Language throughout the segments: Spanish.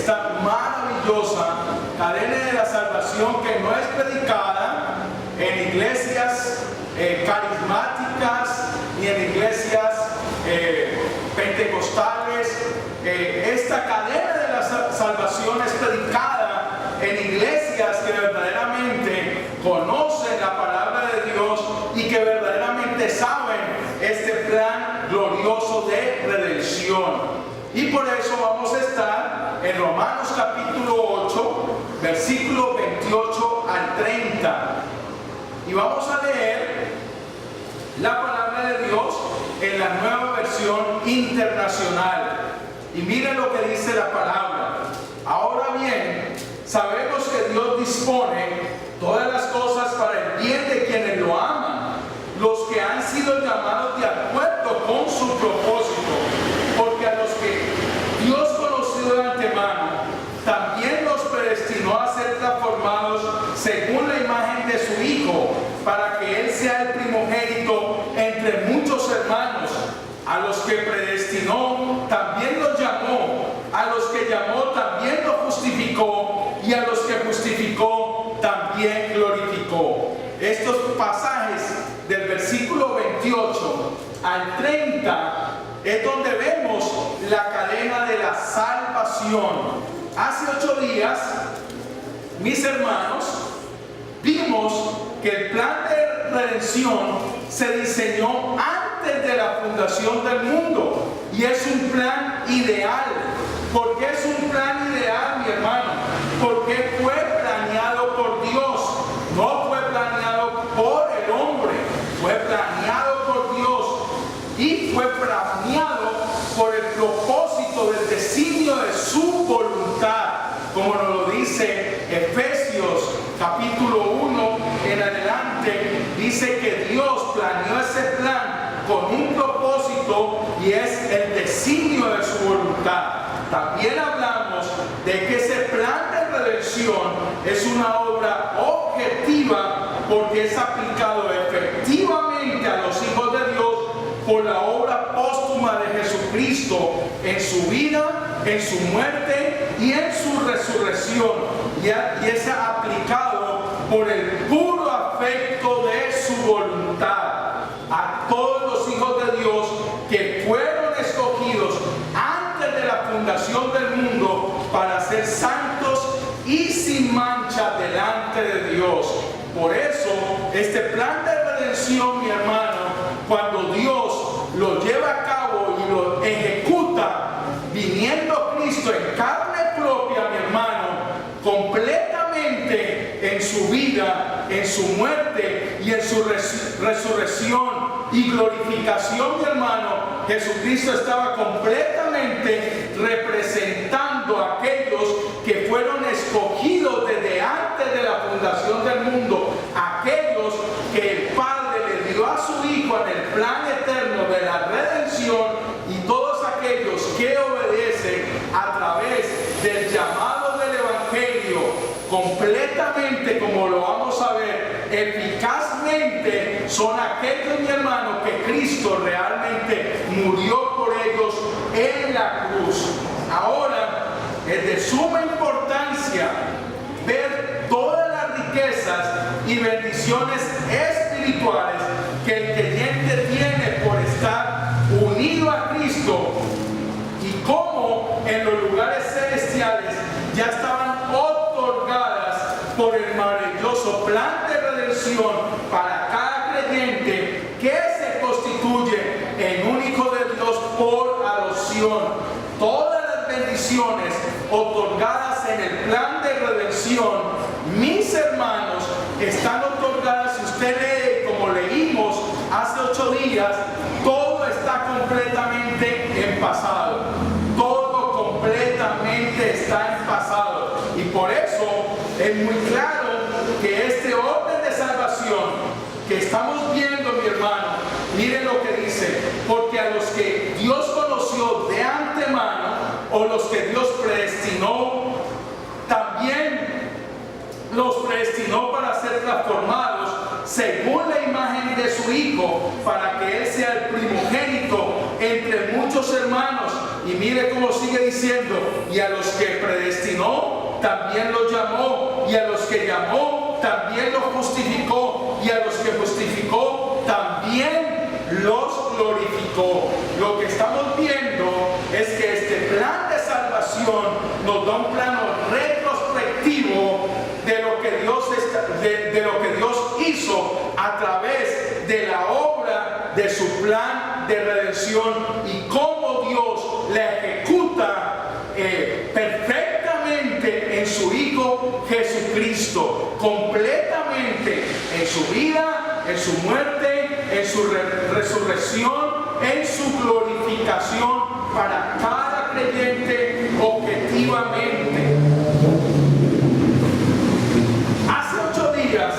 esta maravillosa cadena de la salvación que no es predicada en iglesias carismáticas ni en iglesias pentecostales. Esta cadena de la salvación es predicada en iglesias que verdaderamente conocen la palabra de Dios y que verdaderamente saben este plan glorioso de redención. Y por eso vamos a estar en Romanos capítulo 8, versículo 28 al 30. Y vamos a leer la palabra de Dios en la Nueva Versión Internacional. Y miren lo que dice la palabra. Ahora bien, sabemos que Dios dispone todas las cosas para el bien de quienes lo aman, los que han sido llamados de acuerdo con su propósito. Porque a los que Dios conoció de antemano, también los predestinó a ser transformados según la imagen de su Hijo, para que Él sea el primogénito entre muchos hermanos. A los que predestinó, también los llamó. A los que llamó, también los justificó. Y a los que justificó, también glorificó. Estos pasajes del versículo 28 al 30 es donde vemos la cadena de la salvación. Hace 8 días, mis hermanos, vimos que el plan de redención se diseñó antes de la fundación del mundo y es un plan ideal. ¿Por qué es un plan ideal, mi hermano? Porque fue planeado por Dios, no fue planeado por el hombre, fue planeado por Dios y fue planeado por el propósito del designio de su voluntad, como nos lo dice Efesios capítulo 1 en adelante. Dice que Dios planeó ese plan con un propósito y es el designio de su voluntad. También hablamos de que ese plan de redención es una obra objetiva porque es aplicado efectivamente a los hijos de Dios por la obra póstuma de Jesucristo en su vida, en su muerte y en su resurrección, y es aplicado por el puro afecto de su voluntad a todos los hijos de Dios que fueron escogidos antes de la fundación del mundo para ser santos y sin mancha delante de Dios. Por eso este plan de redención, mi hermano, cuando Dios lo lleva a cabo y lo ejecuta, viniendo Cristo en carne propia, mi hermano, completamente en su vida, en su muerte y en su resurrección y glorificación, mi hermano, Jesucristo estaba completamente representando a aquellos que fueron escogidos desde antes de la fundación del mundo, aquellos que el Padre le dio a su Hijo en el plan eterno de la redención, y todos aquellos que obedecen a través del llamado del Evangelio completamente, como lo vamos a ver, eficazmente, son aquellos, mi hermano, que Cristo realmente murió por ellos en la cruz. Ahora, es de suma importancia ver todas las riquezas y bendiciones espirituales que el creyente tiene por estar unido a Cristo, y cómo en los lugares celestiales ya estaban otorgadas por el maravilloso plan de redención para cada creyente que se constituye en un hijo de Dios por adopción. Todas las bendiciones otorgadas en el plan de redención, mis hermanos, están otorgadas. Si usted lee como leímos hace 8 días, todo está completamente en pasado. Todo completamente está en pasado. Y por eso es muy claro que este orden de salvación que estamos viendo, mi hermano, miren lo que dice: porque a los que Dios conoció de antemano, o los que Dios predestinó, también los predestinó para ser transformados según la imagen de su Hijo, para que Él sea el primogénito entre muchos hermanos. Y mire cómo sigue diciendo, y a los que predestinó, también los llamó, y a los que llamó, también los justificó, y a los que justificó, también los glorificó. Lo que estamos viendo es que este plan de salvación nos da un plano retrospectivo de lo que Dios hizo a través de la obra de su plan de redención y cómo Dios la ejecuta perfectamente en su Hijo Jesucristo, completamente en su vida, en su muerte, en su resurrección, en su glorificación para cada creyente objetivamente. Hace 8 días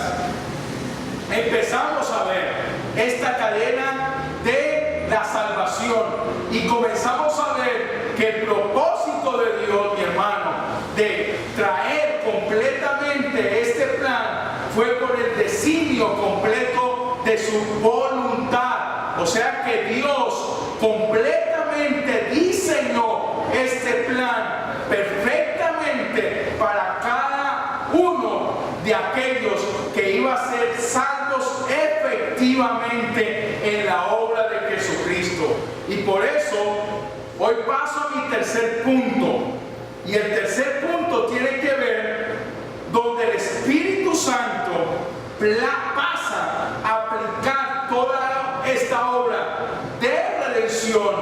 empezamos a ver esta cadena de la salvación y comenzamos a ver que el propósito de Dios, mi hermano, de traer completamente este plan fue por el designio completo de su voluntad. O sea que Dios completamente diseñó este plan perfectamente para cada uno de aquellos que iba a ser salvos efectivamente en la obra de Jesucristo. Y por eso hoy paso a mi tercer punto. Y el tercer punto tiene que ver donde el Espíritu Santo pasa a aplicar toda esta obra de redención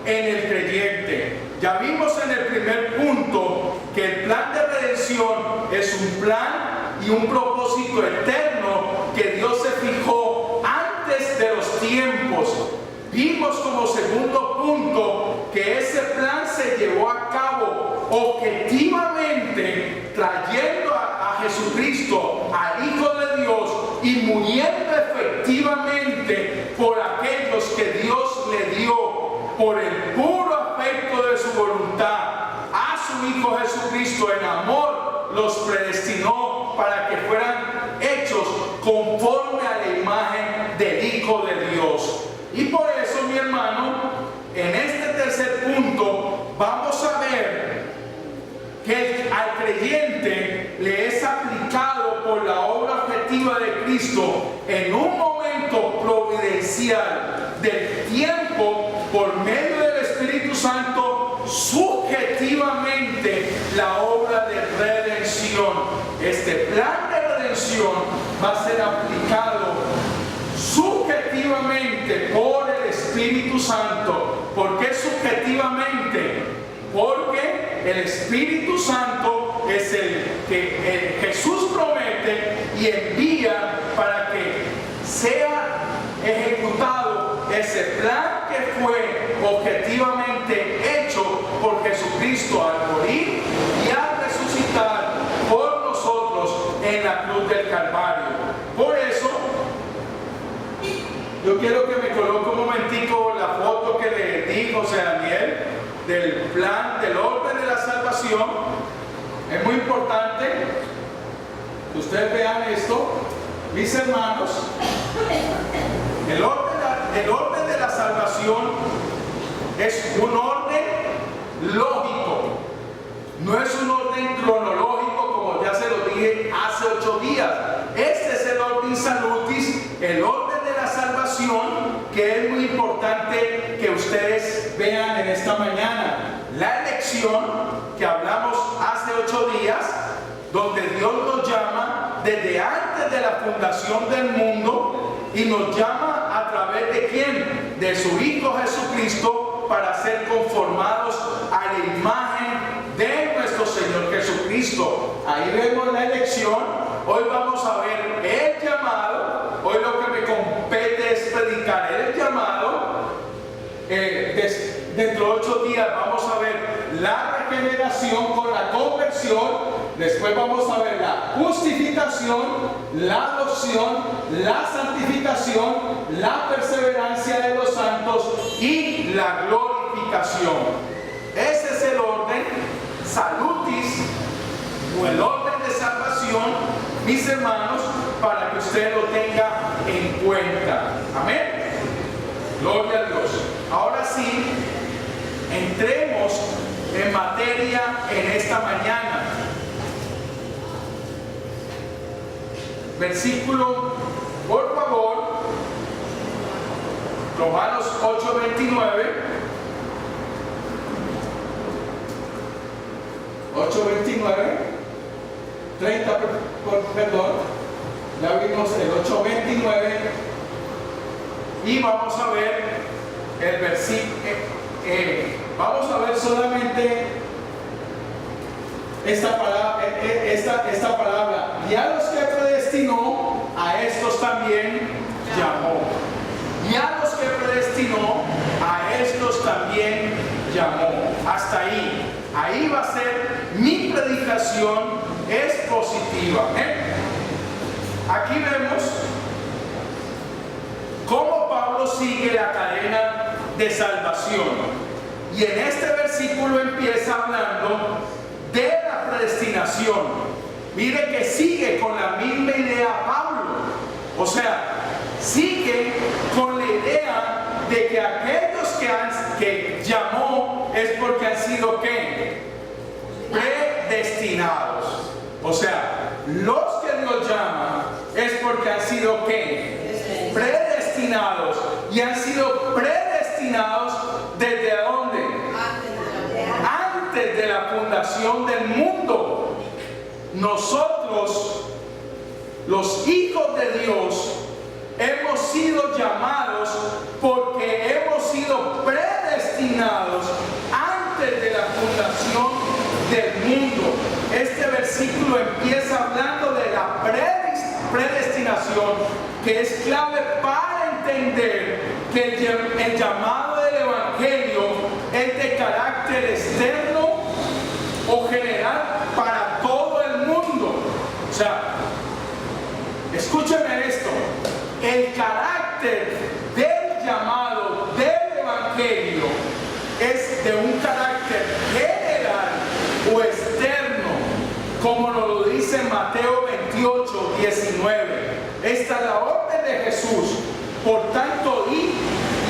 en el creyente. Ya vimos en el primer punto que el plan de redención es un plan y un propósito eterno que Dios se fijó antes de los tiempos. Vimos como segundo punto que ese plan se llevó a cabo objetivamente trayendo a Jesucristo, al Hijo de Dios, y muriendo efectivamente por aquellos que Dios le dio por el puro afecto de su voluntad a su Hijo Jesucristo. En amor los predestinó para que fueran hechos conforme a la imagen del Hijo de Dios. Y por eso, mi hermano, en este tercer punto vamos a ver que al creyente le es aplicado por la obra objetiva de Cristo en un momento providencial del tiempo por medio del Espíritu Santo subjetivamente la obra de redención. Este plan de redención va a ser aplicado subjetivamente por el Espíritu Santo. ¿Por qué subjetivamente? Porque el Espíritu Santo es el que Jesús promete y envía para que sea ejecutado ese plan que fue objetivamente hecho por Jesucristo al morir y al resucitar por nosotros en la cruz del Calvario. Por eso yo quiero que me coloque un momentico la foto que le di José Daniel del plan, del orden de la salvación. Es muy importante que ustedes vean esto, mis hermanos. El orden de la salvación es un orden lógico, no es un orden cronológico como ya se lo dije hace 8 días. Este es el orden salutis, el orden de la salvación, que es muy importante que ustedes vean en esta mañana. La elección que hablamos hace 8 días, donde Dios nos llama desde antes de la fundación del mundo y nos llama a través de ¿quién? De su Hijo Jesucristo para ser conformados a la imagen de nuestro Señor Jesucristo. Ahí vemos la elección. Hoy vamos a ver el llamado. Hoy lo que me compete es predicar el llamado. Dentro de 8 días vamos a ver la regeneración con la conversión. Después vamos a ver la justificación, la adopción, la santificación, la perseverancia de los santos y la glorificación. Ese es el orden salutis o el orden de salvación, mis hermanos, para que usted lo tenga en cuenta. Amén. Gloria a Dios. Ahora sí, entremos en materia en esta mañana. Versículo, por favor, Romanos 8:29. 8:29, 30, perdón, ya vimos el 8:29 y vamos a ver el versículo, vamos a ver solamente esta palabra, y a los que predestinó, a estos también llamó, y a los que predestinó, a estos también llamó. Hasta ahí. Ahí va a ser mi predicación expositiva. Aquí vemos cómo Pablo sigue la cadena de salvación. Y en este versículo empieza hablando de la predestinación. Mire que sigue con la misma idea Pablo. O sea, sigue con la idea de que aquellos que llamó es porque han sido ¿qué? Predestinados. O sea, los que Dios llama es porque han sido ¿qué? Predestinados. Y han sido predestinados ¿desde dónde? Antes de la fundación del mundo. Nosotros, los hijos de Dios, hemos sido llamados porque hemos sido predestinados antes de la fundación del mundo. Este versículo empieza hablando de la predestinación, que es clave para entender que el llamado del Evangelio es de carácter externo o general para todo el mundo. O sea, escúcheme esto. El carácter del llamado del Evangelio es de un carácter general o externo, como nos lo dice Mateo 28:19. Esta es la orden de Jesús. Por tanto, id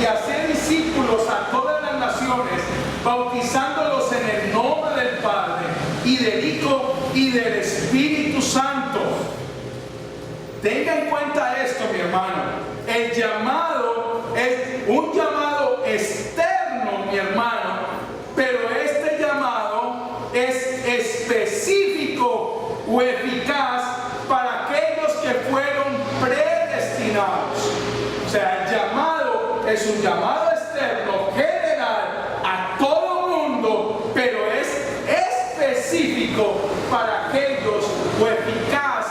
y hacer discípulos a todas las naciones, bautizándolos en el nombre del Padre y del Hijo y del Espíritu Santo. Tenga en cuenta esto, mi hermano. El llamado es un llamado externo, mi hermano, pero este llamado es específico o eficaz para aquellos que fueron predestinados. O sea, el llamado es un llamado externo, general, a todo mundo, pero es específico para aquellos, o eficaz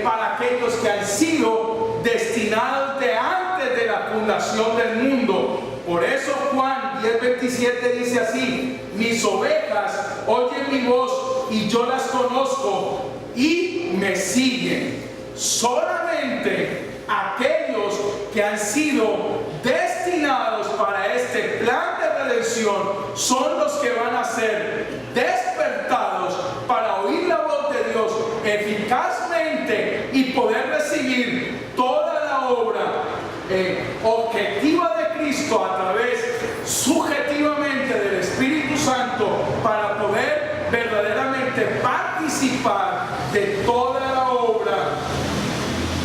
para aquellos que han sido destinados de antes de la fundación del mundo. Por eso Juan 10:27 dice así: mis ovejas oyen mi voz y yo las conozco y me siguen. Solamente aquellos que han sido destinados para este plan de redención son los que van a ser despertados para oír la voz de Dios eficazmente y poder recibir toda la obra objetiva de Cristo a través subjetivamente del Espíritu Santo, para poder verdaderamente participar de toda la obra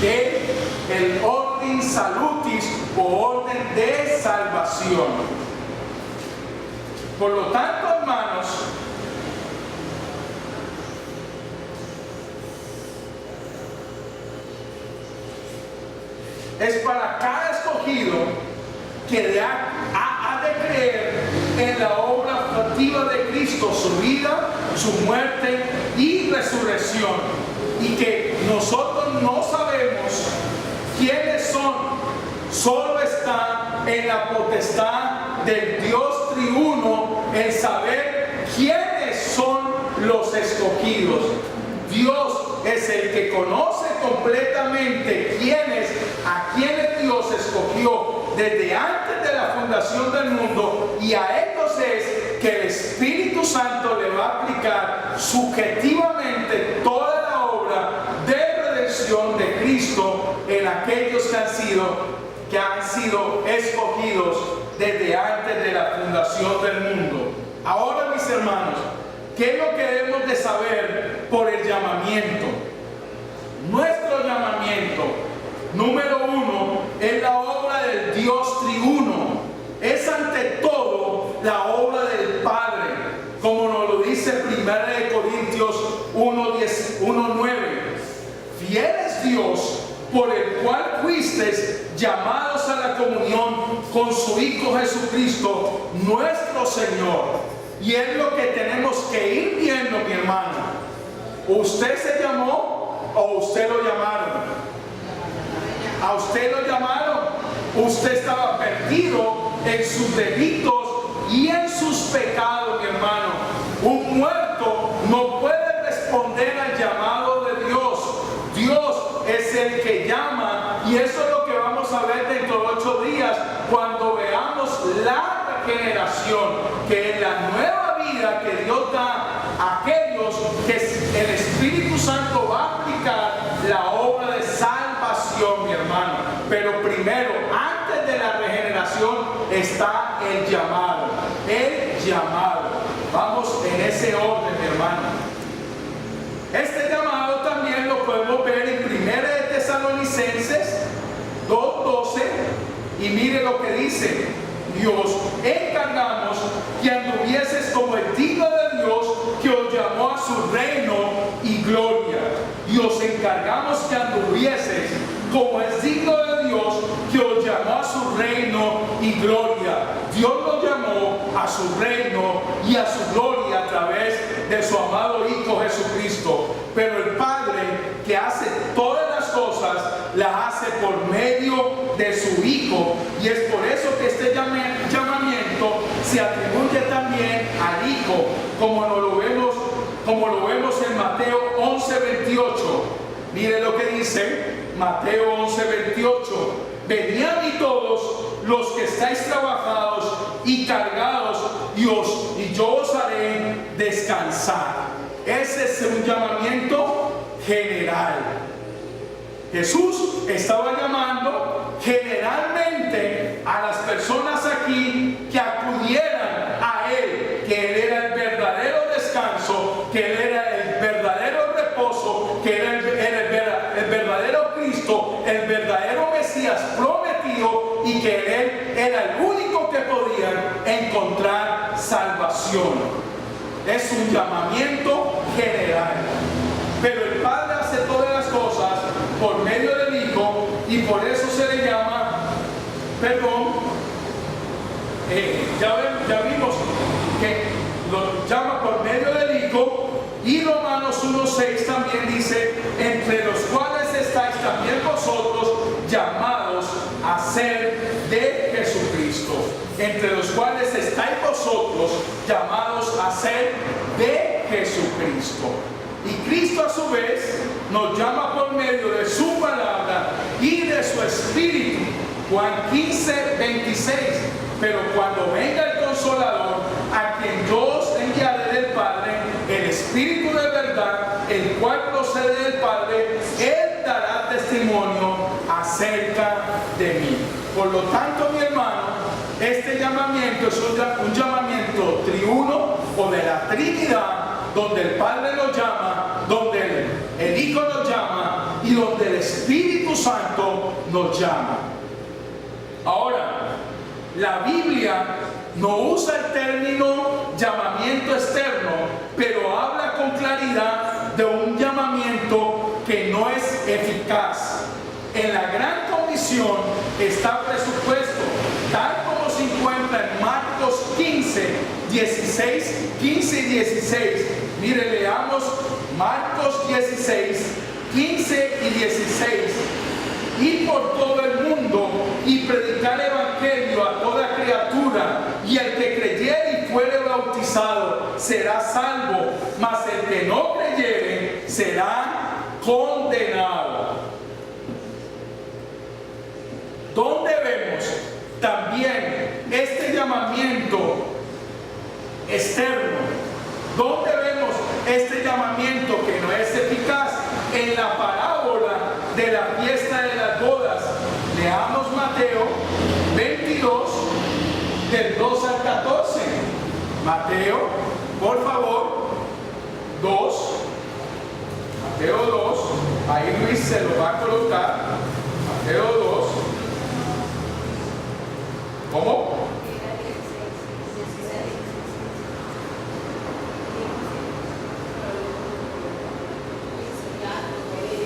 de el orden salutis o orden de salvación. Por lo tanto, hermanos, es para cada escogido que ha de creer en la obra activa de Cristo, su vida, su muerte y resurrección, y que nosotros no sabemos quiénes son, solo está en la potestad del Dios triuno el saber quiénes son los escogidos. Dios es el que conoce completamente a quienes Dios escogió desde antes de la fundación del mundo, y a ellos es que el Espíritu Santo le va a aplicar subjetivamente toda la obra de redención de Cristo en aquellos que han sido escogidos desde antes de la fundación del mundo. Ahora, mis hermanos, ¿qué es lo que debemos de saber por el llamamiento? Nuestro llamamiento, número uno, es la obra del Dios triuno. Es ante todo la obra del Padre, como nos lo dice 1 Corintios 1:9. Fiel es Dios, por el cual fuisteis llamados a la comunión con su Hijo Jesucristo, nuestro Señor. Y es lo que tenemos que ir viendo, mi hermano. ¿Usted se llamó o usted lo llamaron? ¿A usted lo llamaron? Usted estaba perdido en sus delitos y en sus pecados, mi hermano. Un muerto no puede responder al llamado de Dios. Dios es el que llama, y eso es lo que vamos a ver dentro de 8 días cuando veamos la regeneración, que es la nueva vida que Dios da a aquellos que el Espíritu Santo va a aplicar la obra de salvación, mi hermano. Pero primero, antes de la regeneración, está el llamado. El llamado. Vamos en ese orden, mi hermano. Este llamado también lo podemos ver en 1 de Tesalonicenses 2:12, y mire lo que dice: y os encargamos que anduvieses como el digno de Dios, que os llamó a su reino y gloria. Y os encargamos que anduvieses como es digno de Dios, que os llamó a su reino y gloria. Dios nos llamó a su reino y a su gloria a través de su amado Hijo Jesucristo. Pero el Padre, que hace todas las cosas, las hace por medio de su Hijo. Y es por eso que este llamamiento se atribuye también al Hijo, como lo vemos en Mateo 11:28. Mire lo que dice Mateo 11:28. Venid a mí todos los que estáis trabajados y cargados, y yo os haré descansar. Ese es un llamamiento general. Jesús estaba llamando generalmente a las personas aquí que acudieran a Él, que Él era el verdadero descanso, que Él era el verdadero reposo, que Él era el verdadero Cristo, el verdadero Mesías prometido, y que Él era el único que podía encontrar salvación. Es un llamamiento general. Pero el Padre hace todas las cosas por medio del Hijo, y por eso se le llama, ya vimos que lo llama por medio del Hijo. Y Romanos 1:6 también dice: entre los cuales estáis también vosotros llamados a ser de Jesucristo. Entre los cuales estáis vosotros llamados a ser de Jesucristo. Y Cristo a su vez nos llama por medio de su palabra y de su Espíritu. Juan 15:26. Pero cuando venga el Consolador, a quien yo os enviaré del Padre, el Espíritu de verdad, el cual procede del Padre, Él dará testimonio acerca de mí. Por lo tanto, mi hermano, este llamamiento es un llamamiento triuno, o de la Trinidad, donde el Padre lo llama, donde el Hijo nos llama, y donde el Espíritu Santo nos llama. Ahora, la Biblia no usa el término llamamiento externo, pero habla con claridad de un llamamiento que no es eficaz. En la Gran Comisión está presupuesto, tal como se encuentra en Marcos 15 y 16. Mire, leamos Marcos 16, 15 y 16. Ir por todo el mundo y predicar evangelio a toda criatura, y el que creyere y fuere bautizado será salvo, mas el que no creyere será condenado. ¿Dónde vemos también este llamamiento externo? ¿Dónde vemos este llamamiento que no es eficaz? En la parábola de la fiesta de las bodas. Leamos Mateo 22, Mateo, por favor, 2. Mateo 2. Ahí Luis se lo va a colocar. Mateo 2. ¿Cómo?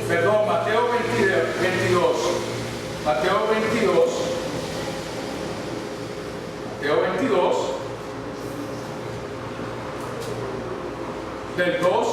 Perdón, Mateo 22. Mateo 22. Mateo 22. Del 2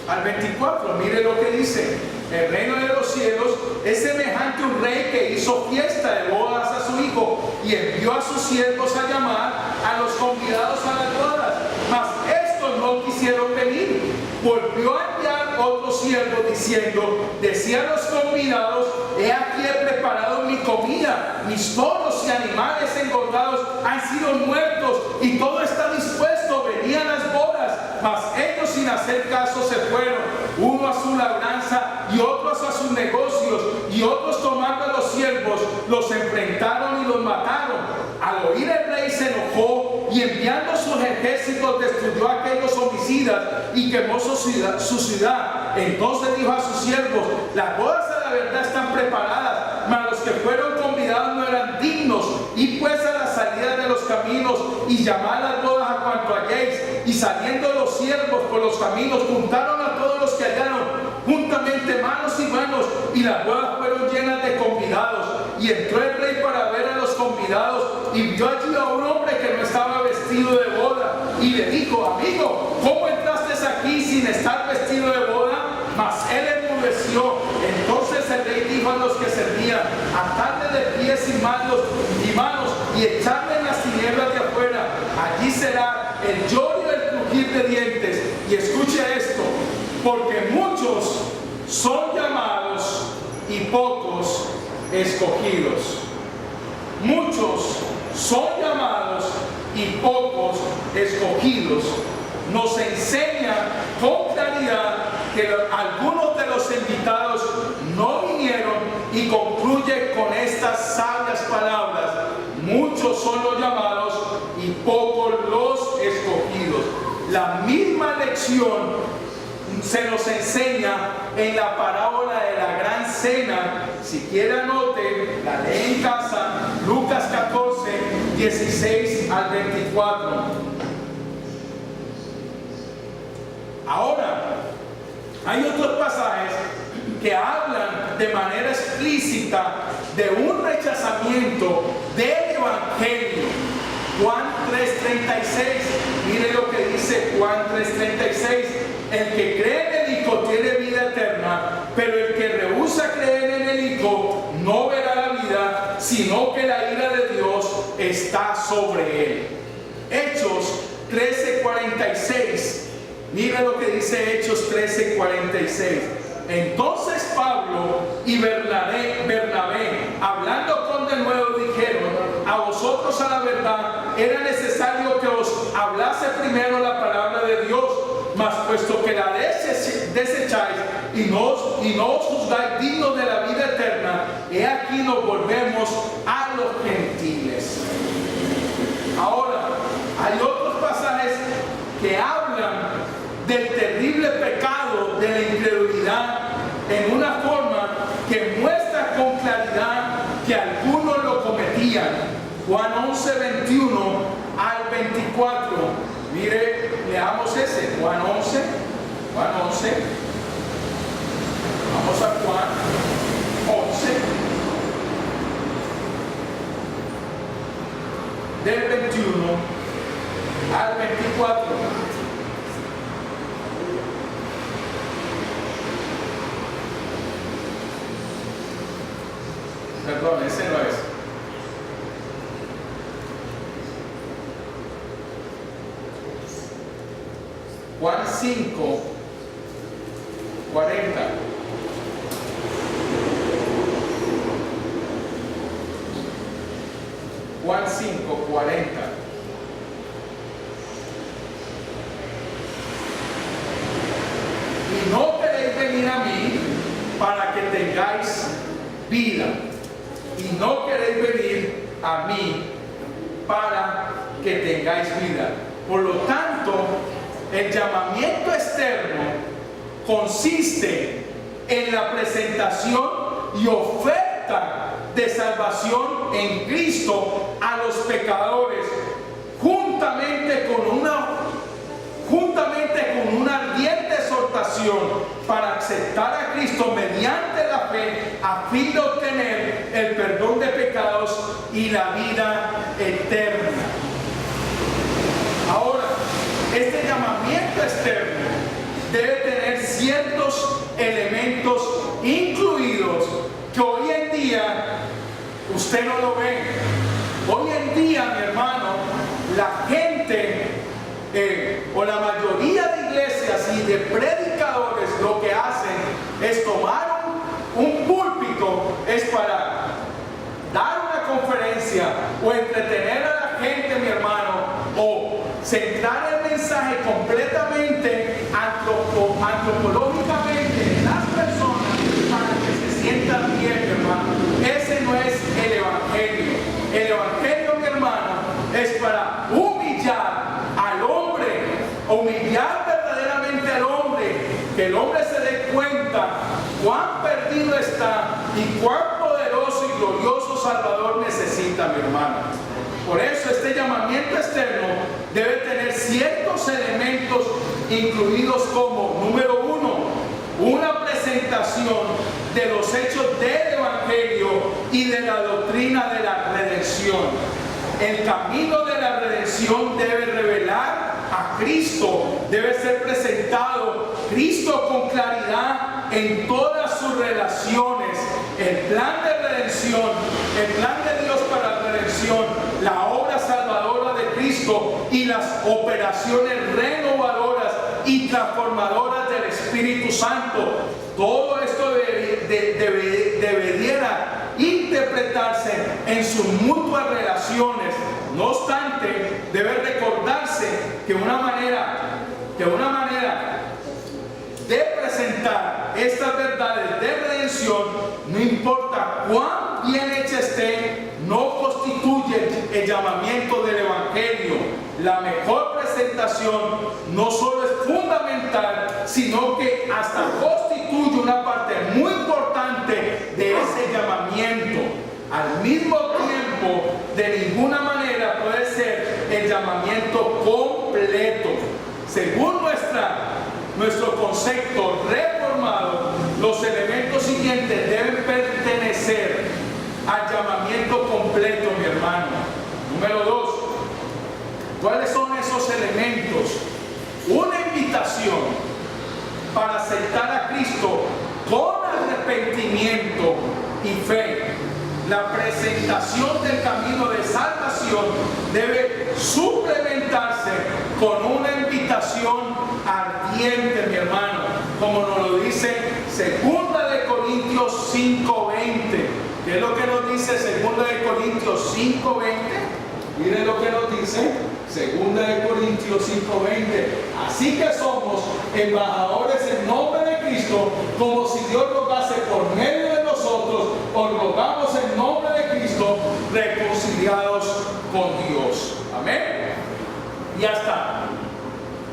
al 24. Mire lo que dice. El reino de los cielos es semejante a un rey que hizo fiesta de bodas a su hijo y envió a sus siervos a llamar a los convidados a las bodas. Mas estos no quisieron venir. Volvió a enviar otros siervos diciendo: decían los convidados, he aquí he preparado mi comida, mis toros y animales engordados han sido muertos y todo está dispuesto, venían las bodas. Mas ellos, sin hacer caso, se fueron, uno a su labranza y otros a sus negocios, y otros, tomando a los siervos, los enfrentaron y los mataron. Al oír el rey se enojó y enviando sus ejércitos destruyó a aquellos homicidas y quemó su ciudad. Entonces dijo a sus siervos: las bodas a la verdad están preparadas, mas los que fueron convidados no eran dignos. Y pues a la salida de los caminos y llamad las bodas a cuanto halléis. Y saliendo los siervos por los caminos, juntaron a todos los que hallaron, juntamente manos y manos, y las bodas fueron llenas de convidados. Y entró el rey para ver a los convidados y vio allí a un hombre que no estaba vestido de boda, y le dijo: amigo, ¿cómo entraste aquí sin estar vestido de boda? Mas él enmudeció. Entonces el rey dijo a los que servían: atadle de pies y manos y echadle en las tinieblas de afuera. Allí será el lloro y el crujir de dientes. Y escuche esto: porque muchos son llamados y pocos escogidos. Muchos son llamados y pocos escogidos. Nos enseña con claridad que algunos de los invitados no vinieron, y concluye con estas sabias palabras: muchos son los llamados y pocos los escogidos. La misma lección se nos enseña en la parábola de la gran cena. Si quiere anote, la lee en casa, Lucas 14, 16 al 24. Ahora, hay otros pasajes que hablan de manera explícita de un rechazamiento del Evangelio. Juan 3:36, mire lo que dice Juan 3:36: el que cree en el Hijo tiene vida eterna, pero el que rehúsa creer en el Hijo no verá la vida, sino que la ira de Dios está sobre él. Hechos 13:46, mire lo que dice Hechos 13:46. Entonces Pablo y Bernabé, hablando con denuedo, dijeron: a vosotros a la verdad era necesario que os hablase primero la palabra de Dios, mas puesto que la desecháis y no os juzgáis dignos de la vida eterna, he aquí nos volvemos a los gentiles. Ahora, hay otros pasajes que hablan del terrible pecado de la incredulidad en una forma que muestra con claridad que algunos lo cometían. Juan 11:21 al 24. Mire, leamos ese, Juan 11. Vamos a Juan 11, del 21 al 24. Perdón, ese no es. Juan 5, 40. Juan 5, 40. Y no queréis venir a mí para que tengáis vida. Y no queréis venir a mí para que tengáis vida. Por lo tanto, el llamamiento externo consiste en la presentación y oferta de salvación en Cristo a los pecadores, juntamente con una ardiente exhortación para aceptar a Cristo mediante la fe, a fin de obtener el perdón de pecados y la vida eterna. Ahora, este llamamiento externo debe tener ciertos elementos incluidos que hoy en día usted no lo ve. Hoy en día, mi hermano, la gente o la mayoría de iglesias y de predicadores lo que hacen es tomar un púlpito, es para dar una conferencia o entretener a la gente, mi hermano, o centrar el mensaje completamente antropológicamente en las personas para que se sientan bien, mi hermano. Ese no es el evangelio. El evangelio, mi hermano, es para humillar al hombre, humillar verdaderamente al hombre, que el hombre se dé cuenta cuán perdido está y cuán poderoso y glorioso Salvador necesita, mi hermano. Por eso este llamamiento externo debe tener ciertos elementos incluidos como, número uno, una presentación de los hechos del evangelio y de la doctrina de la redención. El camino de la redención debe revelar a Cristo, debe ser presentado Cristo con claridad en todas sus relaciones. El plan de redención, el plan de Dios para la redención, la obra salvadora de Cristo y las operaciones renovadoras y transformadoras del Espíritu Santo. Todo esto debería interpretarse en sus mutuas relaciones. No obstante, debe recordarse que una manera de presentar estas verdades de redención, no importa cuán bien hecha esté, no constituye el llamamiento del evangelio. La mejor presentación no solo es fundamental, sino que hasta constituye una parte muy importante de ese llamamiento. Al mismo tiempo, de ninguna manera puede ser el llamamiento completo. Según nuestro concepto reformado, los elementos siguientes deben pertenecer al llamamiento completo, mi hermano. Número 2, ¿cuáles son esos elementos? Una invitación para aceptar a Cristo con arrepentimiento y fe. La presentación del camino de salvación debe suplementarse con una invitación ardiente, mi hermano, como nos lo dice 2 Corintios 5:20. ¿Qué es lo que nos dice 2 Corintios 5:20? Miren lo que nos dice 2 Corintios 5:20. Así que somos embajadores en nombre de Cristo, como si Dios rogase por medio de nosotros, os rogamos en nombre de Cristo, reconciliados con Dios. Amén. Y hasta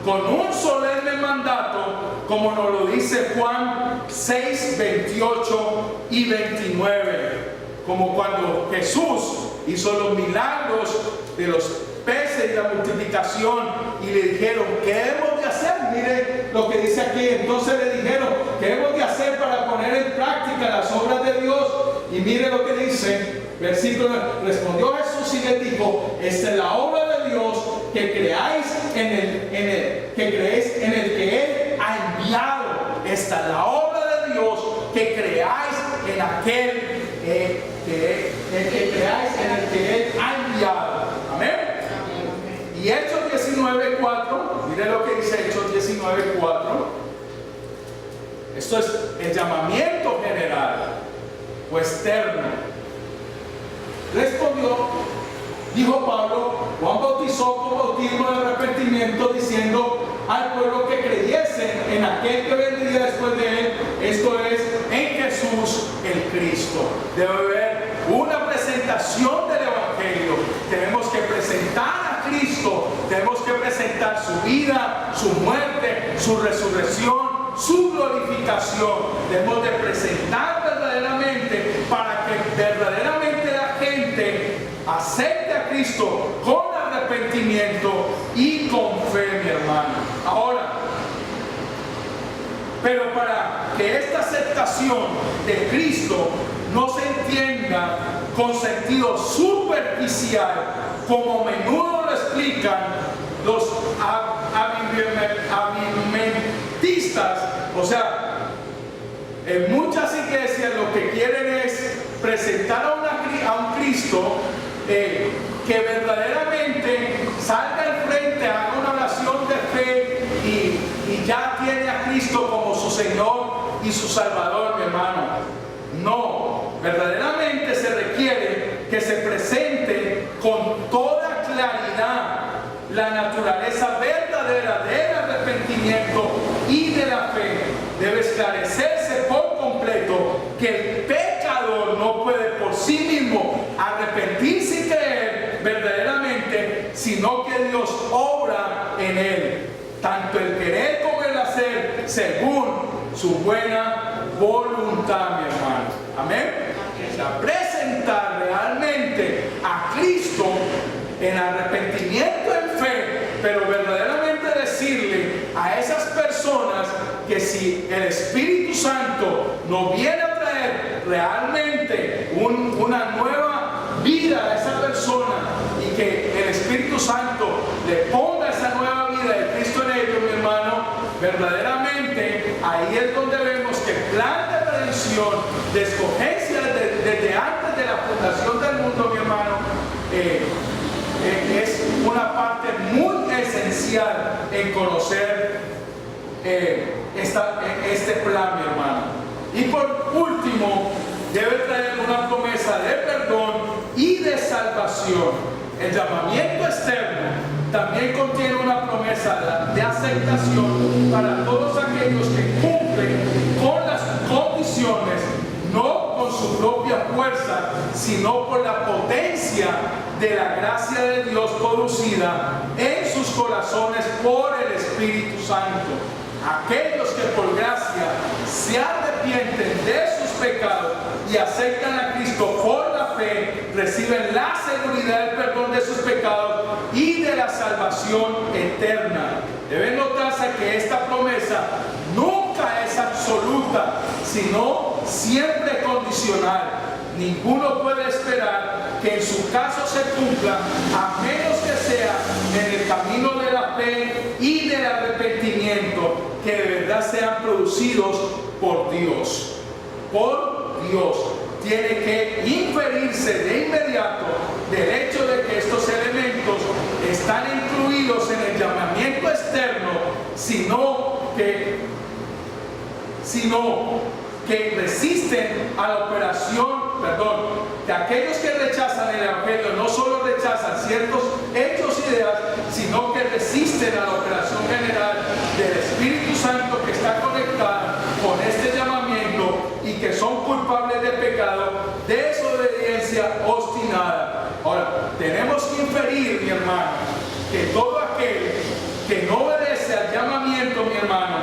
con un solemne mandato, como nos lo dice Juan 6:28 y 29, como cuando Jesús hizo los milagros de los peces y la multiplicación y le dijeron, ¿qué hemos de hacer? Mire lo que dice aquí. Entonces le dijeron, ¿qué hemos de hacer para poner en práctica las obras de Dios? Y mire lo que dice, versículo, respondió Jesús y le dijo, esta es la obra de Dios, que creáis en el que Él ha enviado. Esta es la obra de Dios, que creáis en aquel que Él ha enviado. Amén. Y Hechos 19:4, mire lo que dice Hechos 19:4. Esto es el llamamiento general o externo. Respondió, dijo Pablo, Juan bautizó con bautismo de arrepentimiento, diciendo al pueblo que creyesen en aquel que vendría después de él, esto es, en Jesús el Cristo. Debe haber una presentación del evangelio. Tenemos que presentar a Cristo, tenemos que presentar vida, su muerte, su resurrección, su glorificación. Debemos de presentar verdaderamente para que verdaderamente la gente acepte a Cristo con arrepentimiento y con fe, mi hermano. Ahora, pero para que esta aceptación de Cristo no se entienda con sentido superficial, como a menudo lo explican los avimentistas. O sea, en muchas iglesias lo que quieren es presentar a un Cristo que verdaderamente salga al frente, haga una oración de fe y ya tiene a Cristo como su Señor y su Salvador, mi hermano. No, verdaderamente se requiere que se presente con toda claridad la naturaleza verdadera del arrepentimiento y de la fe. Debe esclarecerse por completo que el pecador no puede por sí mismo arrepentirse y creer verdaderamente, sino que Dios obra en él, tanto el querer como el hacer, según su buena voluntad, mi hermano. Amén. O sea, presentar realmente a Cristo en arrepentimiento, en fe, pero verdaderamente decirle a esas personas que si el Espíritu Santo nos viene a traer realmente una nueva vida a esa persona y que el Espíritu Santo le ponga esa nueva vida de Cristo en ellos, mi hermano, verdaderamente ahí es donde vemos que el plan de redención, de escogencia desde antes de la fundación del mundo, mi hermano, es una parte muy esencial en conocer este plan, mi hermano. Y por último, debe traer una promesa de perdón y de salvación. El llamamiento externo también contiene una promesa de aceptación para todos aquellos que cumplen con las condiciones, no con su propia fuerza, sino por la potencia de la gracia de Dios producida en sus corazones por el Espíritu Santo. Aquellos que por gracia se arrepienten de sus pecados y aceptan a Cristo por la fe, reciben la seguridad del perdón de sus pecados y de la salvación eterna. Debe notarse que esta promesa nunca es absoluta, sino siempre condicional. Ninguno puede esperar que en su caso se cumpla a menos que sea en el camino de la fe y del arrepentimiento, que de verdad sean producidos por Dios. Por Dios. Tiene que inferirse de inmediato del hecho de que estos elementos están incluidos en el llamamiento externo, sino que resisten a la operación, de aquellos que rechazan el Evangelio. No solo rechazan ciertos hechos y ideas, sino que resisten a la operación general del Espíritu Santo que está conectada con este llamamiento y que son culpables de pecado, de desobediencia obstinada. Ahora, tenemos que inferir, mi hermano, que todo aquel que no obedece al llamamiento, mi hermano,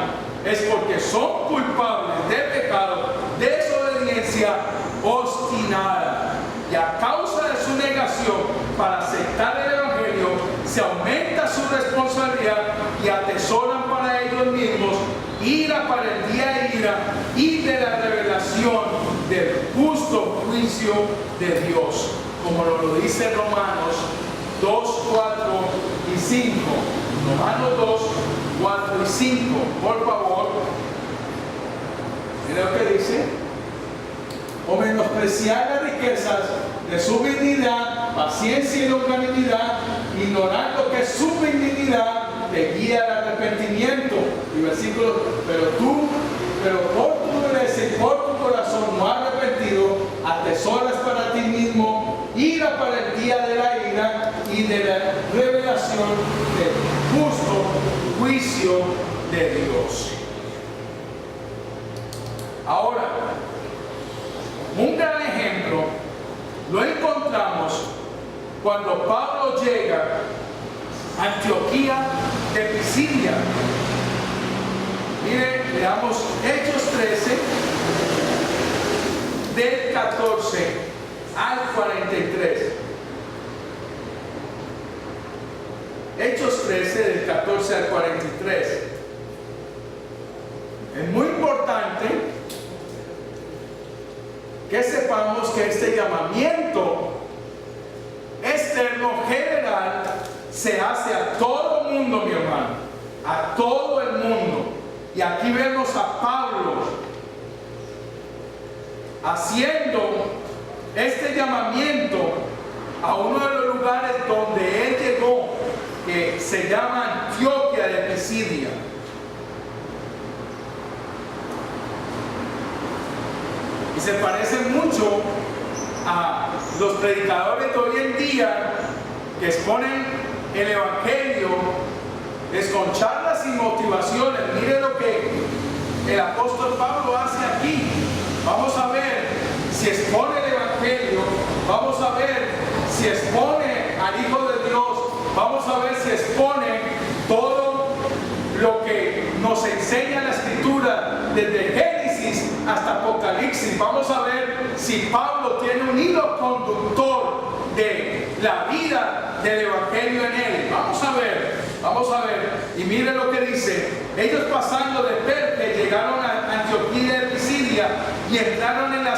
es porque son culpables de pecado, de desobediencia obstinada. Y a causa de su negación para aceptar el Evangelio, se aumenta su responsabilidad y atesoran para ellos mismos ira para el día de ira y de la revelación del justo juicio de Dios, como lo dice Romanos 2, 4 y 5. Romanos 2, 4 y 5, por favor. Mira lo que dice: o menospreciar las riquezas de su benignidad, paciencia y longanimidad, ignorando que su benignidad te guía al arrepentimiento. Y versículo: pero por tu dureza y por tu corazón no arrepentido, atesoras para ti mismo ira para el día de la ira y de la revelación del justo juicio de Dios. Ahora, un gran ejemplo lo encontramos cuando Pablo llega Antioquía de Pisidia. Mire, leamos Hechos 13, del 14 al 43. Hechos 13, del 14 al 43. Es muy importante que sepamos que este llamamiento externo general se hace a todo el mundo, mi hermano, a todo el mundo. Y aquí vemos a Pablo haciendo este llamamiento a uno de los lugares donde él llegó, que se llama Antioquía de Pisidia. Y se parece mucho a los predicadores de hoy en día que exponen el Evangelio, es con charlas y motivaciones. Mire lo que el apóstol Pablo hace aquí. Vamos a ver si expone el Evangelio, vamos a ver si expone al Hijo de Dios, vamos a ver si expone todo lo que nos enseña la Escritura desde Génesis hasta Apocalipsis. Vamos a ver si Pablo tiene un hilo conductor de la vida del Evangelio en él. Vamos a ver. Y mire lo que dice. Ellos pasando de Perge llegaron a Antioquía de Pisidia y entraron en la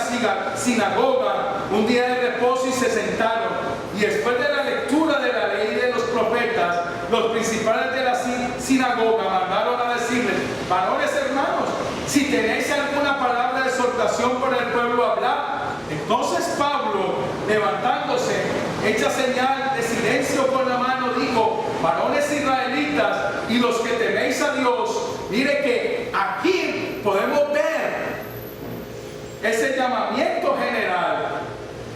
sinagoga un día de reposo y se sentaron. Y después de la lectura de la ley de los profetas, los principales de la sinagoga mandaron a decirles: varones hermanos, si tenéis alguna palabra de exhortación por el pueblo, hablad. Entonces Pablo, levantándose, hecha señal de silencio con la mano, dijo: varones israelitas y los que teméis a Dios, mire que aquí podemos ver ese llamamiento general.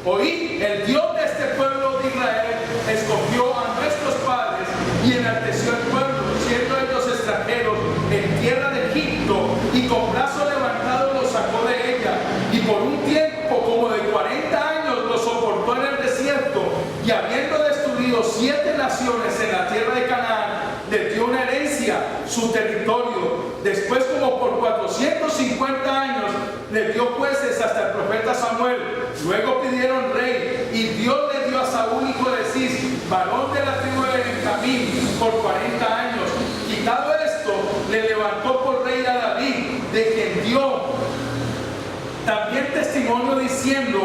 Oíd, el Dios de este pueblo de Israel escogió a nuestros padres y enalteció el pueblo, siendo ellos extranjeros en tierra de Egipto, y con brazo levantado los sacó de ella, y por un tiempo como de 40 años los soportó en el desierto, y habiendo destruido 7 naciones en la tierra de Canaán, les dio una herencia, su territorio. Después, como por 450 años, les dio jueces hasta el profeta Samuel. Luego pidieron rey, y Dios le dio a Saúl, hijo de Cis, varón de la tribu de Benjamín, por 40 años. Quitado esto, le levantó por rey a David, de quien dio también testimonio diciendo: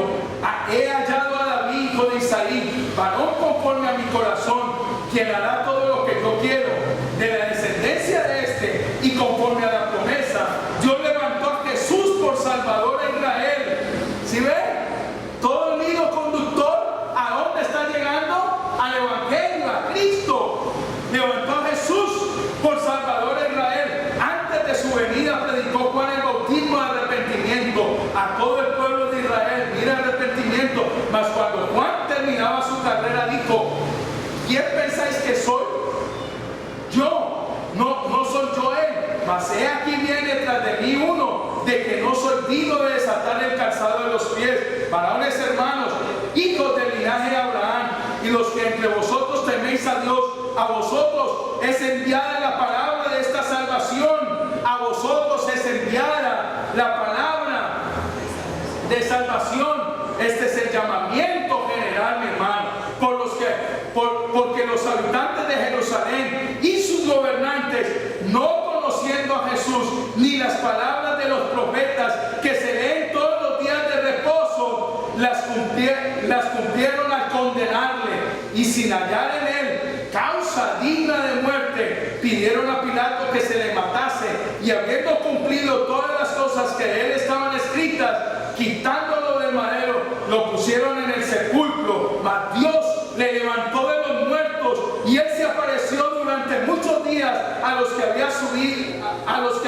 he hallado a David, hijo de Isaí, varón conforme a mi corazón, quien hará todo lo que yo quiero. De la descendencia de este, y conforme a la promesa, Dios levantó a Jesús por Salvador a Israel. ¿Sí ven? Todo el hilo conductor, ¿a dónde está llegando? Al Evangelio, a Cristo. Levantó a Jesús por Salvador a Israel. Antes de su venida predicó Juan el bautismo de arrepentimiento a todo el pueblo de Israel. Mira, arrepentimiento. Mas cuando Juan terminaba su carrera, dijo: ¿quién pensáis que soy? Yo, no soy yo él, mas he aquí viene tras de mí uno, de que no soy digno de desatar el calzado de los pies. Varones hermanos, hijos del linaje de Abraham, y los que entre vosotros teméis a Dios, a vosotros es enviada la palabra de esta salvación. A vosotros es enviada la palabra de salvación. Este es el llamamiento general, mi hermano, porque los habitantes de Jerusalén y sus gobernantes, no conociendo a Jesús ni las palabras de los profetas que se leen todos los días de reposo, las cumplieron al condenarle, y sin hallar en él causa digna de muerte, pidieron a Pilato que se le matase, y habiendo cumplido todas las cosas que de él estaban escritas, quitándolo del madero, lo pusieron en el sepulcro. Mas Dios le levantó de los muertos, y él se apareció durante muchos días a los que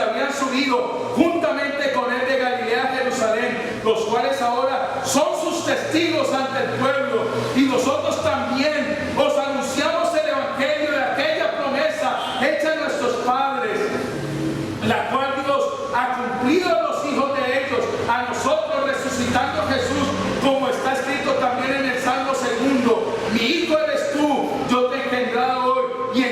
habían subido juntamente con él de Galilea a Jerusalén, los cuales ahora son sus testigos ante el pueblo. Y nosotros también os anunciamos el evangelio de aquella promesa hecha a nuestros padres, la cual Dios ha cumplido a los hijos de ellos, a nosotros resucitando a Jesús, como está escrito también en el Salmo 2: mi hijo eres tú, yo te he engendrado hoy, y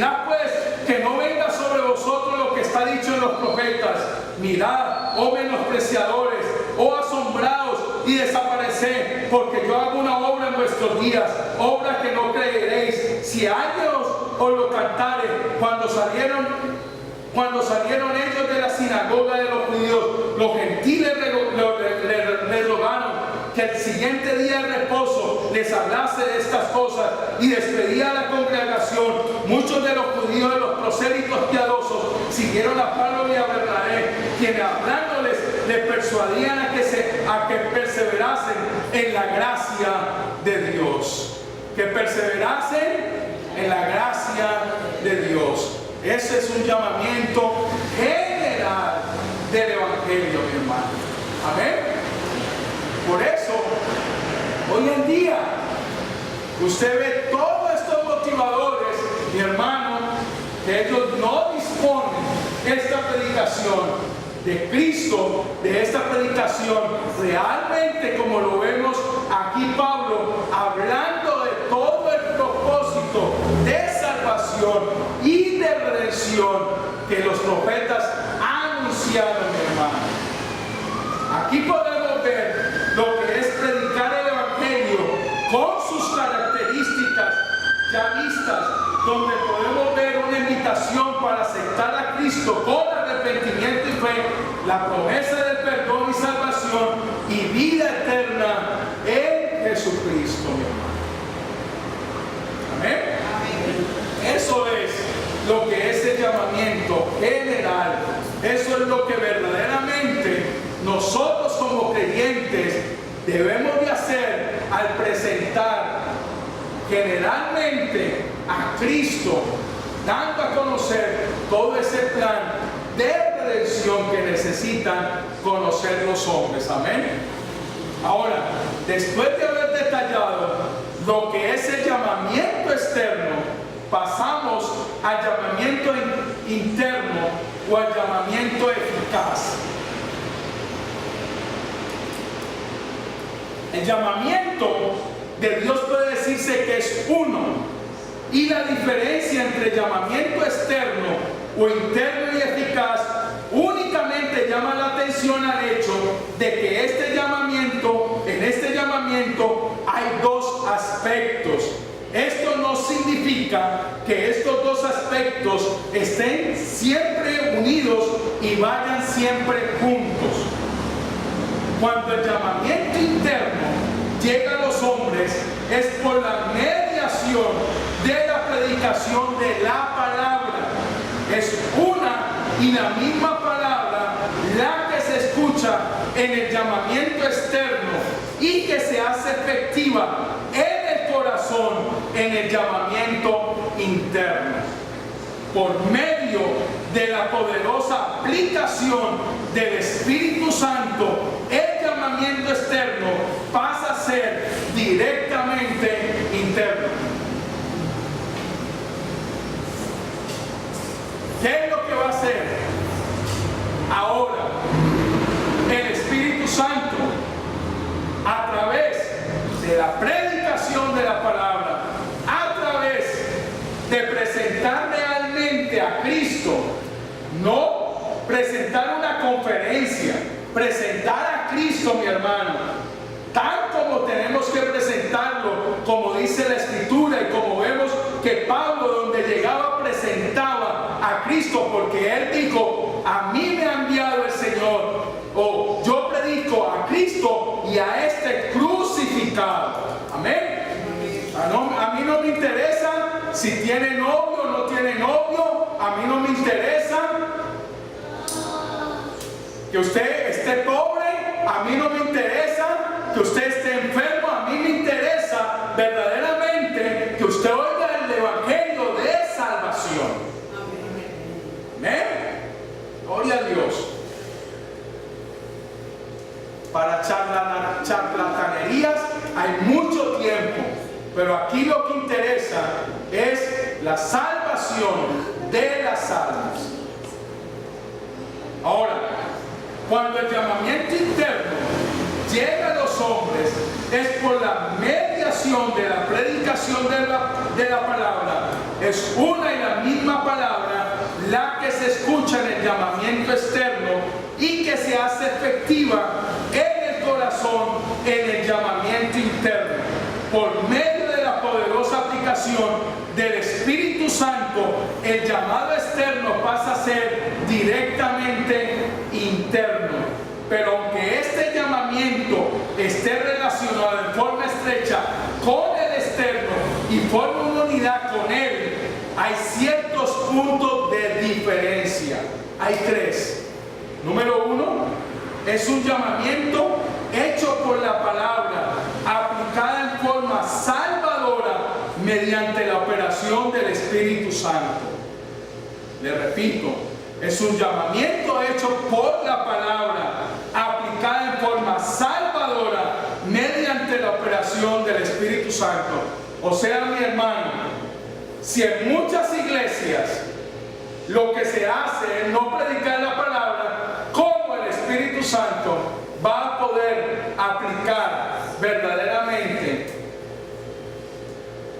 Mirad pues que no venga sobre vosotros lo que está dicho en los profetas. Mirad, oh menospreciadores, oh asombrados, y desapareced, porque yo hago una obra en vuestros días, obra que no creeréis. Si alguien os lo cantare, cuando salieron ellos de la sinagoga de los judíos, los gentiles le rogaron que el siguiente día de reposo les hablase de estas cosas, y despedía a la congregación. Muchos de los judíos, de los prosélitos piadosos, siguieron a Pablo y a Bernabé, quienes hablándoles les persuadían a que perseverasen en la gracia de Dios. Que perseverasen en la gracia de Dios. Ese es un llamamiento general del Evangelio, mi hermano. Amén. Por eso, hoy en día, usted ve todos estos motivadores, mi hermano, que ellos no disponen esta predicación de Cristo, de esta predicación realmente, como lo vemos aquí Pablo, hablando de todo el propósito de salvación y de redención que los profetas han anunciado, mi hermano. Aquí podemos ver lo que es predicar el Evangelio con sus características ya vistas, donde podemos ver una invitación para aceptar a Cristo con arrepentimiento y fe, la promesa del perdón y salvación y vida eterna en Jesucristo, mi hermano. Amén. Eso es lo que es el llamamiento general. Eso es lo que verdaderamente nosotros como creyentes debemos de hacer al presentar generalmente a Cristo, dando a conocer todo ese plan de redención que necesitan conocer los hombres. Amén. Ahora, después de haber detallado lo que es el llamamiento externo, pasamos al llamamiento interno o al llamamiento eficaz. El llamamiento de Dios puede decirse que es uno, y la diferencia entre llamamiento externo o interno y eficaz únicamente llama la atención al hecho de que en este llamamiento hay dos aspectos. Esto no significa que estos dos aspectos estén siempre unidos y vayan siempre juntos. Cuando el llamamiento interno llega a los hombres, es por la mediación de la predicación de la palabra. Es una y la misma palabra la que se escucha en el llamamiento externo y que se hace efectiva en el corazón en el llamamiento interno. Por medio de la poderosa aplicación del Espíritu Santo, el llamamiento externo pasa a ser directamente interno. ¿Qué es lo que va a hacer ahora el Espíritu Santo? A través de la predicación de la palabra, a través de presentar realmente a Cristo, no presentar una conferencia, presentar a Cristo, mi hermano, tal como tenemos que presentarlo, como dice la Escritura y como vemos que Pablo, donde llegaba, presentaba a Cristo, porque él dijo: a mí me ha enviado el Señor, o yo predico a Cristo y a este crucificado. Amén. A mí no me interesa si tiene novio o no tiene novio. A mí no me interesa que usted esté pobre. A mí no me interesa que usted esté enfermo. A mí me interesa verdaderamente que usted oiga el evangelio de salvación. Amén. Gloria a Dios. Para charlatanerías hay mucho tiempo, pero aquí lo que interesa es la salvación de las almas. Ahora, cuando el llamamiento interno llega a los hombres, es por la mediación de la predicación de la palabra. Es una y la misma externo y que se hace efectiva en el corazón, en el llamamiento interno, por medio de la poderosa aplicación del Espíritu Santo. El llamado externo pasa a ser directamente interno. Pero aunque este llamamiento esté relacionado en forma estrecha con el externo y forma una unidad con él, hay ciertos puntos de diferencia. Hay tres. Número uno, es un llamamiento hecho por la palabra, aplicada en forma salvadora mediante la operación del Espíritu Santo. Le repito, es un llamamiento hecho por la palabra, aplicada en forma salvadora mediante la operación del Espíritu Santo. O sea, mi hermano, si en muchas iglesias lo que se hace es no predicar la palabra, ¿cómo el Espíritu Santo va a poder aplicar verdaderamente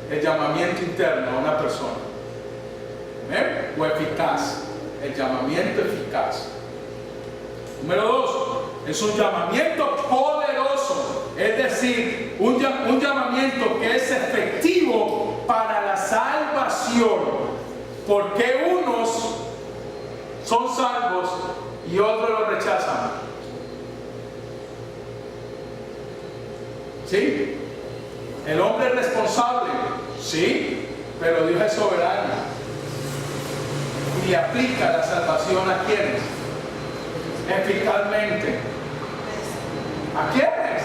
el llamamiento interno a una persona? O eficaz, el llamamiento eficaz. Número dos, es un llamamiento poderoso, es decir, un llamamiento que es efectivo para la salvación. Porque unos son salvos y otros lo rechazan. ¿Sí? El hombre es responsable, sí, pero Dios es soberano y le aplica la salvación a quienes eficazmente. ¿A quiénes?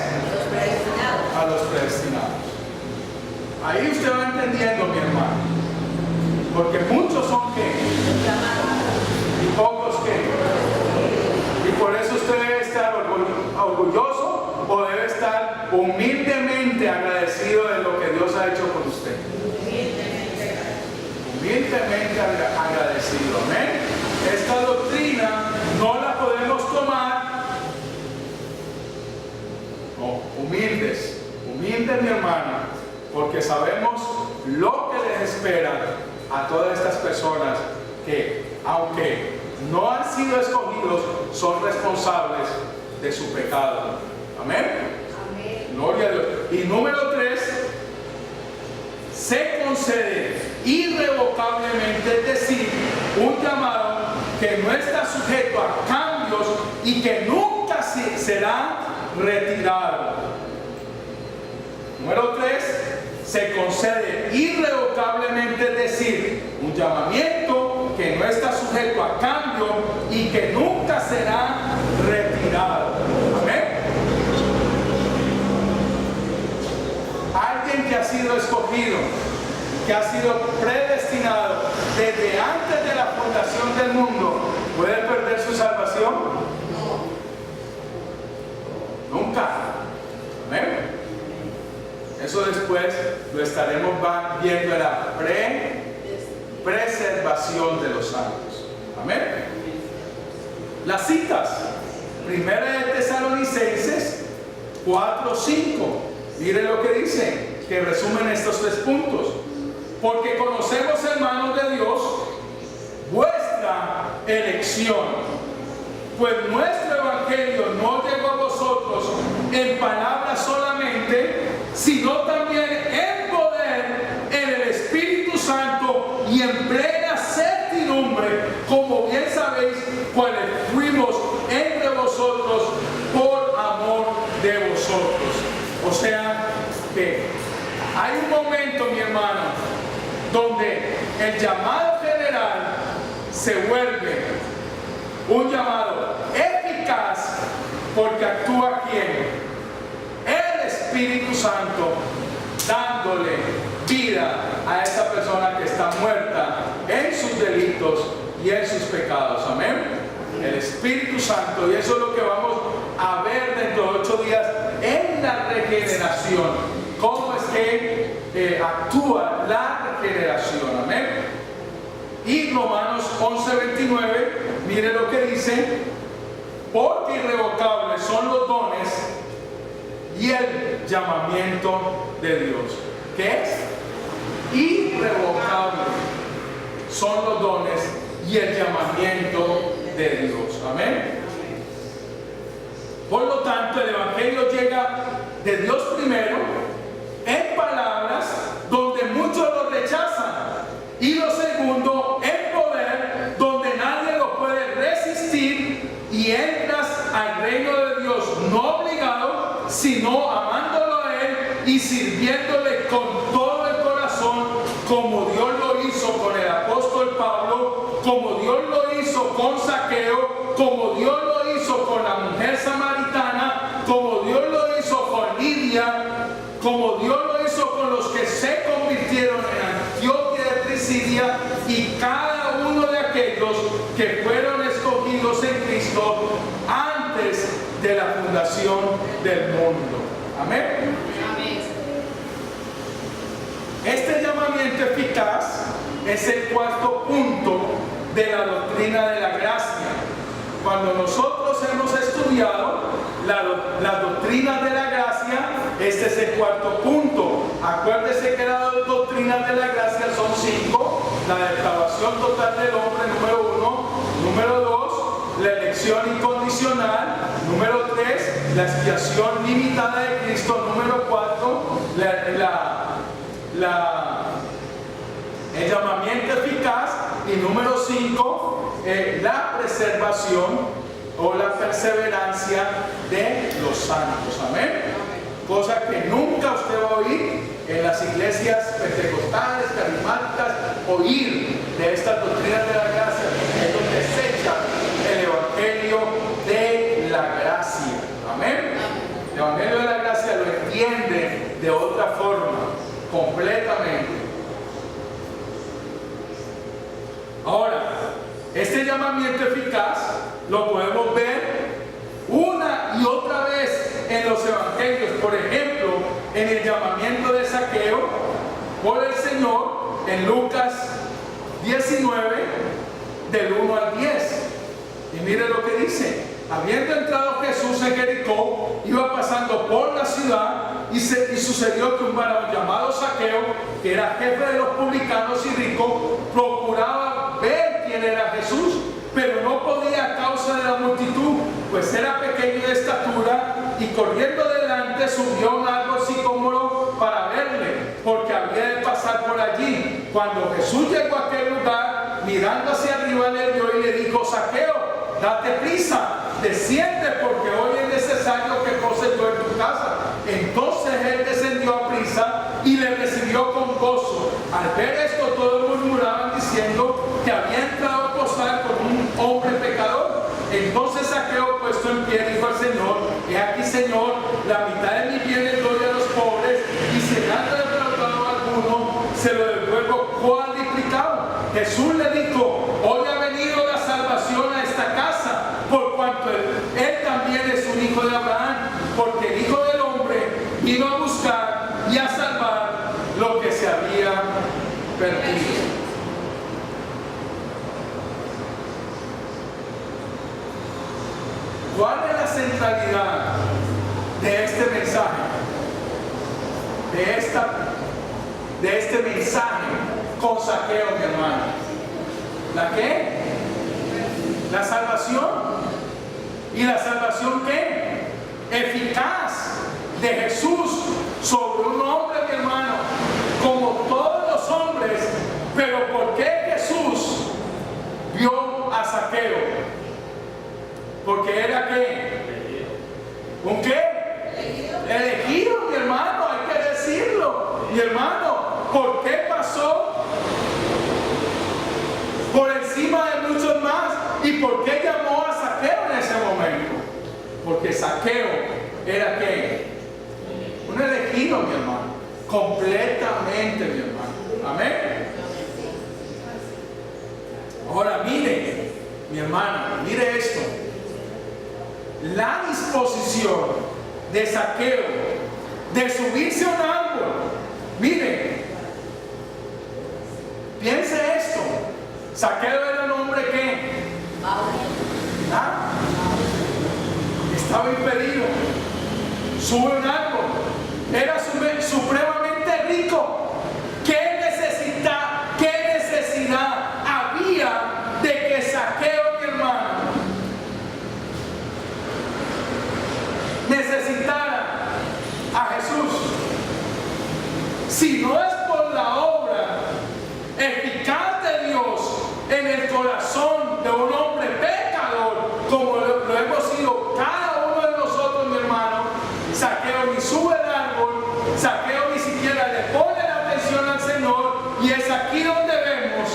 A los predestinados. Ahí usted va entendiendo, mi hermano, porque muchos son ¿qué? Y pocos ¿qué? Y por eso usted debe estar orgulloso o debe estar humildemente agradecido de lo que Dios ha hecho por usted. Humildemente agradecido. ¿Amén? Esta doctrina no la podemos tomar. No, humildes, mi hermano, porque sabemos lo que les espera a todas estas personas que, aunque no han sido escogidos, son responsables de su pecado. Amén. Amén. Gloria a Dios. Y número 3, se concede irrevocablemente, es decir, un llamado que no está sujeto a cambios y que nunca será retirado. Número 3, se concede irrevocablemente, es decir, un llamamiento que no está sujeto a cambio y que nunca será retirado. Amén. Alguien que ha sido escogido, que ha sido predestinado desde antes de la fundación del mundo, ¿puede perder su salvación? No. Nunca. Amén. Eso después lo estaremos viendo en la preservación de los santos. Amén. Las citas. Primera de Tesalonicenses 4:5. Mire lo que dice, que resumen estos 3 puntos. Porque conocemos, hermanos de Dios, vuestra elección, pues nuestro evangelio no llegó a vosotros en palabras solamente, sino también en poder, en el Espíritu Santo y en plena certidumbre, como bien sabéis, cuáles fuimos entre vosotros por amor de vosotros. O sea que hay un momento, mi hermano, donde el llamado general se vuelve un llamado eficaz, porque actúa ¿quién? El Espíritu Santo, dándole vida a esa persona que está muerta en sus delitos y en sus pecados. Amén. El Espíritu Santo, y eso es lo que vamos a ver dentro de 8 días en la regeneración. ¿Cómo es que actúa la regeneración? Amén. Y Romanos 11:29, mire lo que dice: porque irrevocables son los dones y el llamamiento de Dios. ¿Qué es? Irrevocable son los dones y el llamamiento de Dios. Amén. Por lo tanto, el Evangelio llega de Dios primero, en palabras, donde muchos lo rechazan. Y lo segundo, en poder, donde nadie lo puede resistir. Y entras al reino de Dios no obligado, sino amándolo a Él y sirviéndole con todo el corazón, como Dios lo hizo con el apóstol Pablo, como Dios lo hizo con Zaqueo, como Dios lo hizo con la mujer samaritana, como Dios lo hizo con Lidia, como Dios lo hizo con los que se convirtieron en Antioquía de Pisidia, y cada uno de aquellos que fueron escogidos en Cristo antes de la fundación del mundo. Amén. Este llamamiento eficaz es el cuarto punto de la doctrina de la gracia. Cuando nosotros hemos estudiado las doctrinas de la gracia, este es el cuarto punto. Acuérdese que las doctrinas de la gracia son 5: la depravación total del hombre, número 1; número 2, la elección incondicional; número 3, la expiación limitada de Cristo; número 4, el llamamiento eficaz; y número 5, la preservación o la perseverancia de los santos. Amén. Cosa que nunca usted va a oír en las iglesias pentecostales, carismáticas, oír de estas doctrinas de la gracia. Ellos desechan el evangelio de la gracia. Amén. El evangelio de la gracia lo entiende de otra forma, completamente. Ahora, este llamamiento eficaz lo podemos ver una y otra vez en los evangelios. Por ejemplo, en el llamamiento de Zaqueo por el Señor en Lucas 19, del 1 al 10. Y mire lo que dice: habiendo entrado Jesús en Jericó, iba pasando por la ciudad, y sucedió que un varón llamado Zaqueo, que era jefe de los publicanos y rico, procuraba ver quién era Jesús, pero no podía a causa de la multitud, pues era pequeño de estatura, y corriendo delante subió a un árbol sicómoro para verle, porque había de pasar por allí. Cuando Jesús llegó a aquel lugar, mirando hacia arriba, le vio y le dijo: Zaqueo, date prisa, desciende, porque hoy es necesario que pose yo en tu casa. Entonces él descendió a prisa y le recibió con gozo. Al ver esto, todos murmuraban diciendo que había entrado a posar con un hombre pecador. Entonces Zaqueo, puesto en pie, dijo al Señor: he aquí, Señor, la mitad de mis bienes doy a los pobres, y si me han defraudado alguno, se lo devuelvo cuadriplicado. Jesús le dijo: hoy ha venido la salvación a esta casa, por cuanto él también es un hijo de Abraham, porque el Hijo del Hombre vino a buscar y a salvar lo que se había perdido. ¿Cuál es la centralidad de este mensaje? De este mensaje con Zaqueo, mi hermano. ¿La qué? La salvación. ¿Y la salvación qué? Eficaz de Jesús sobre un hombre, mi hermano, como todos los hombres. Pero ¿por qué Jesús vio a Zaqueo? Porque era ¿qué? ¿Un qué? Elegido, mi hermano, hay que decirlo. Mi hermano, ¿por qué pasó por encima de muchos más? ¿Y por qué llamó a Zaqueo en ese momento? Porque Zaqueo era ¿qué? Un elegido, mi hermano. Completamente, mi hermano. Amén. Ahora mire, mi hermano, mire esto. La disposición de Zaqueo de subirse a un árbol. Mire, piense esto. Zaqueo era un hombre que estaba impedido. Sube un árbol. Era supremamente rico. ¿Qué necesidad había de que Zaqueo, mi hermano, es aquí donde vemos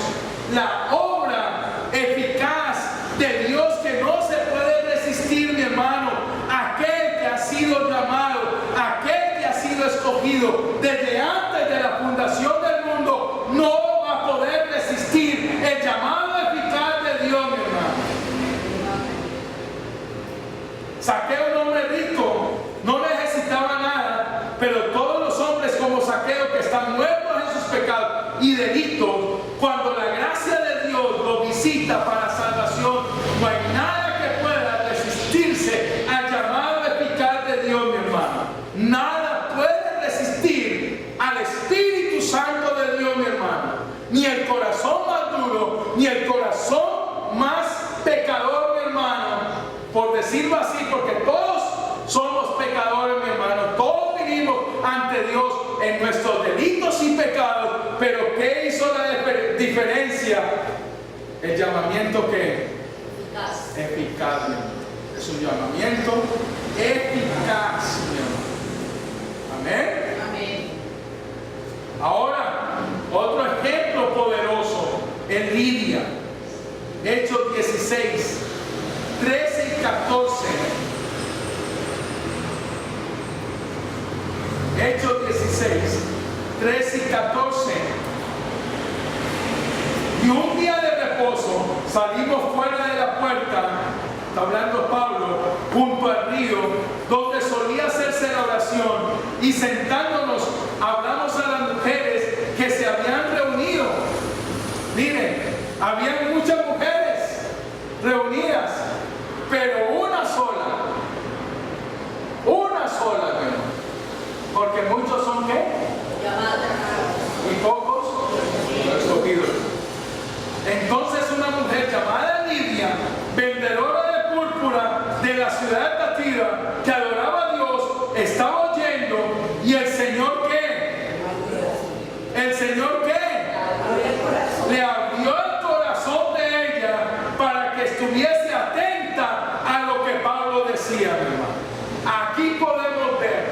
la obra eficaz de Dios que no se puede resistir, mi hermano. Aquel que ha sido llamado, aquel que ha sido escogido desde antes de la fundación del mundo, no va a poder resistir el llamado eficaz de Dios, mi hermano. Zaqueo, un hombre rico, no necesitaba nada, pero todos los hombres como Zaqueo que están muertos en sus pecados y delitos, cuando la gracia de Dios lo visita para salvación, no hay nada que pueda resistirse al llamado eficaz de Dios, mi hermano. Nada puede resistir al Espíritu Santo de Dios, mi hermano. Ni el corazón más duro, ni el corazón más pecador, mi hermano. Por decirlo así, porque todos somos pecadores, mi hermano. Todos vinimos ante Dios en nuestros delitos y pecados. Pero ¿qué hizo la diferencia? El llamamiento que eficaz, mi hermano. Es un llamamiento eficaz, mi hermano. Amén. Amén. Ahora, otro ejemplo poderoso en Lidia. Hechos 16, 13 y 14. Hechos 16, 13 y 14. Y un día de reposo salimos fuera de la puerta, está hablando Pablo, junto al río, donde solía hacerse la oración, y sentándonos hablamos a las mujeres que se habían reunido. Miren, habían muchas mujeres reunidas, pero una sola, hermano. Porque muchos son ¿qué? Y pocos escogidos. Entonces una mujer llamada Lidia, vendedora de púrpura de la ciudad de Tatira, que adoraba a Dios, estaba oyendo, y el Señor ¿qué? ¿El Señor qué? Le abrió el corazón de ella para que estuviese atenta a lo que Pablo decía, mi hermano. Aquí podemos ver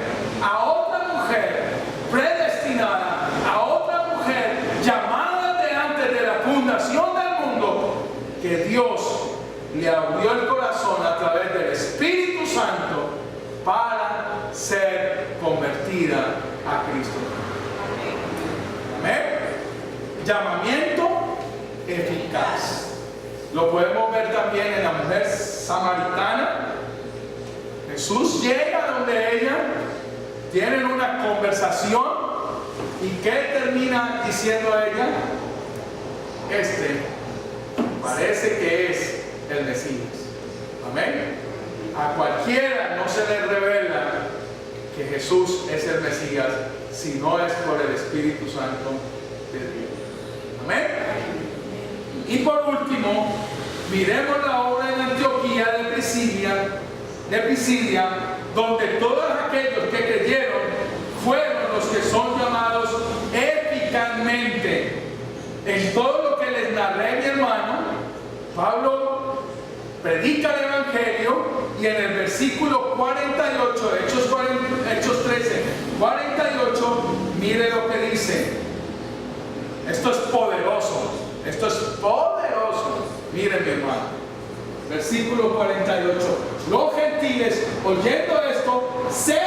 a otra mujer predestinada, a otra mujer llamada de antes de la fundación del mundo, que Dios le abrió el corazón a través del Espíritu Santo para ser convertida a Cristo. Amén. Llamamiento eficaz. Lo podemos ver también en la mujer samaritana. Jesús llega donde ella, tienen una conversación, y ¿qué termina diciendo ella? Parece que es el Mesías. Amén. A cualquiera no se le revela que Jesús es el Mesías si no es por el Espíritu Santo de Dios. Amén. Y por último, miremos la obra en Antioquía de Pisidia, donde todos aquellos que creyeron fueron los que son llamados eficazmente. En todo lo que les narré, mi hermano, Pablo predica el Evangelio, y en el versículo 48, Hechos 13, 48, mire lo que dice. Esto es poderoso. Mire, mi hermano. Versículo 48. Los gentiles, oyendo esto, se